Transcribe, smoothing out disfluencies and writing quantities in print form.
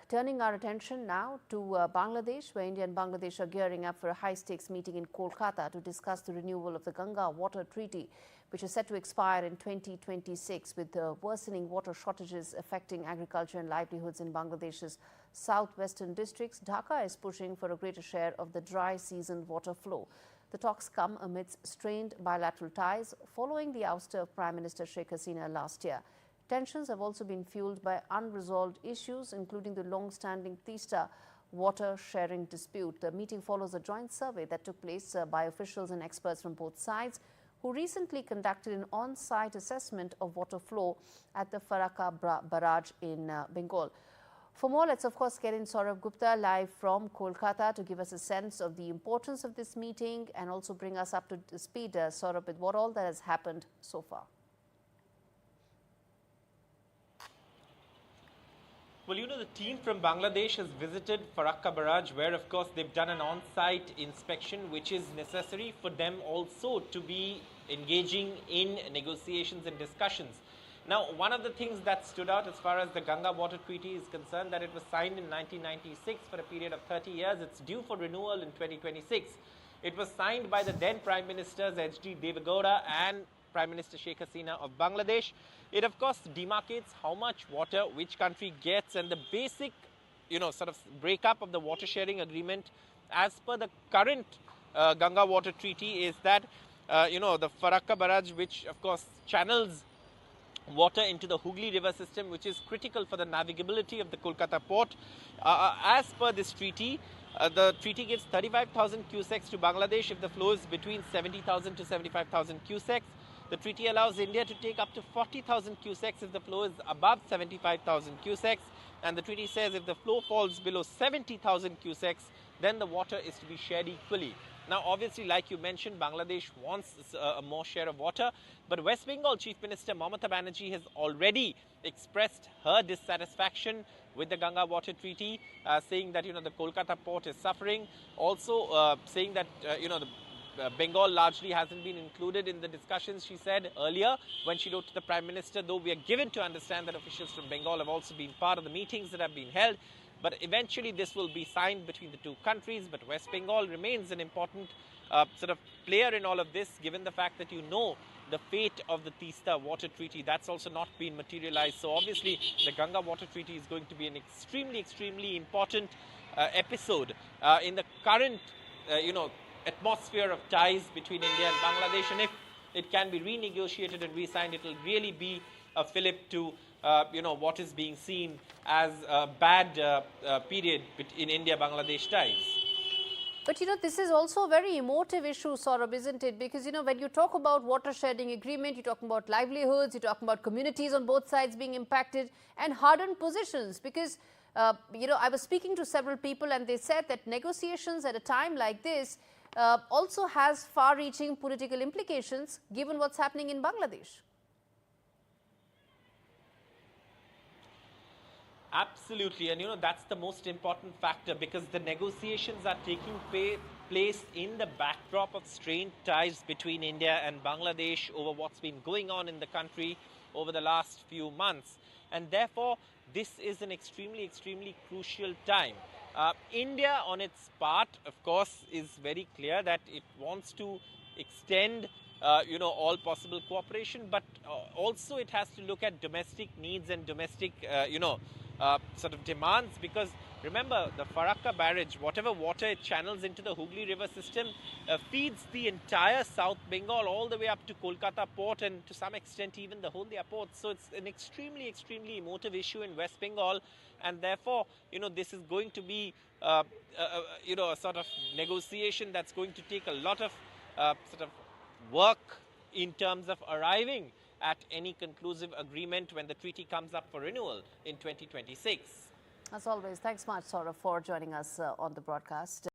Turning our attention now to Bangladesh, where India and Bangladesh are gearing up for a high-stakes meeting in Kolkata to discuss the renewal of the Ganga Water Treaty, which is set to expire in 2026, with worsening water shortages affecting agriculture and livelihoods in Bangladesh's southwestern districts. Dhaka is pushing for a greater share of the dry season water flow. The talks come amidst strained bilateral ties following the ouster of Prime Minister Sheikh Hasina last year. Tensions have also been fueled by unresolved issues, including the long-standing Teesta water sharing dispute. The meeting follows a joint survey that took place by officials and experts from both sides, who recently conducted an on-site assessment of water flow at the Farakka barrage in Bengal. For more, let's of course get in Saurabh Gupta live from Kolkata to give us a sense of the importance of this meeting and also bring us up to speed, Saurabh, with what all that has happened so far. Well, you know, the team from Bangladesh has visited Farakka barrage, where, of course, they've done an on-site inspection, which is necessary for them also to be engaging in negotiations and discussions. Now, one of the things that stood out as far as the Ganga Water Treaty is concerned, that it was signed in 1996 for a period of 30 years. It's due for renewal in 2026. It was signed by the then Prime Ministers H.D. Devegowda and Prime Minister Sheikh Hasina of Bangladesh. It, of course, demarcates how much water which country gets, and the basic, sort of breakup of the water sharing agreement as per the current Ganga Water Treaty is that, the Farakka barrage, which, of course, channels water into the Hooghly River system, which is critical for the navigability of the Kolkata port. As per this treaty, the treaty gives 35,000 cusecs to Bangladesh if the flow is between 70,000 to 75,000 cusecs. The treaty allows India to take up to 40,000 cusecs if the flow is above 75,000 cusecs. And the treaty says if the flow falls below 70,000 cusecs, then the water is to be shared equally. Now, obviously, like you mentioned, Bangladesh wants a more share of water. But West Bengal Chief Minister Mamata Banerjee has already expressed her dissatisfaction with the Ganga Water Treaty, saying that, the Kolkata port is suffering. Also saying that, Bengal largely hasn't been included in the discussions, she said earlier when she wrote to the Prime Minister, though we are given to understand that officials from Bengal have also been part of the meetings that have been held. But eventually this will be signed between the two countries. But West Bengal remains an important sort of player in all of this, given the fact that the fate of the Teesta Water Treaty, that's also not been materialized. So obviously the Ganga Water Treaty is going to be an extremely important episode in the current, atmosphere of ties between India and Bangladesh. And if it can be renegotiated and re-signed, it will really be a fillip to, what is being seen as a bad period in India-Bangladesh ties. But, this is also a very emotive issue, Saurabh, isn't it? Because, when you talk about water sharing agreement, you're talking about livelihoods, you're talking about communities on both sides being impacted and hardened positions. Because, I was speaking to several people and they said that negotiations at a time like this also has far-reaching political implications, given what's happening in Bangladesh. Absolutely, and that's the most important factor, because the negotiations are taking place in the backdrop of strained ties between India and Bangladesh over what's been going on in the country over the last few months. And therefore, this is an extremely crucial time. India, on its part, of course, is very clear that it wants to extend all possible cooperation, but also it has to look at domestic needs and domestic, sort of demands, because remember, the Farakka barrage, whatever water it channels into the Hooghly River system, feeds the entire South Bengal all the way up to Kolkata port and to some extent even the Haldia port. So it's an extremely emotive issue in West Bengal, and therefore, this is going to be, a sort of negotiation that's going to take a lot of sort of work in terms of arriving at any conclusive agreement when the treaty comes up for renewal in 2026. As always, thanks much, Saurabh, for joining us on the broadcast.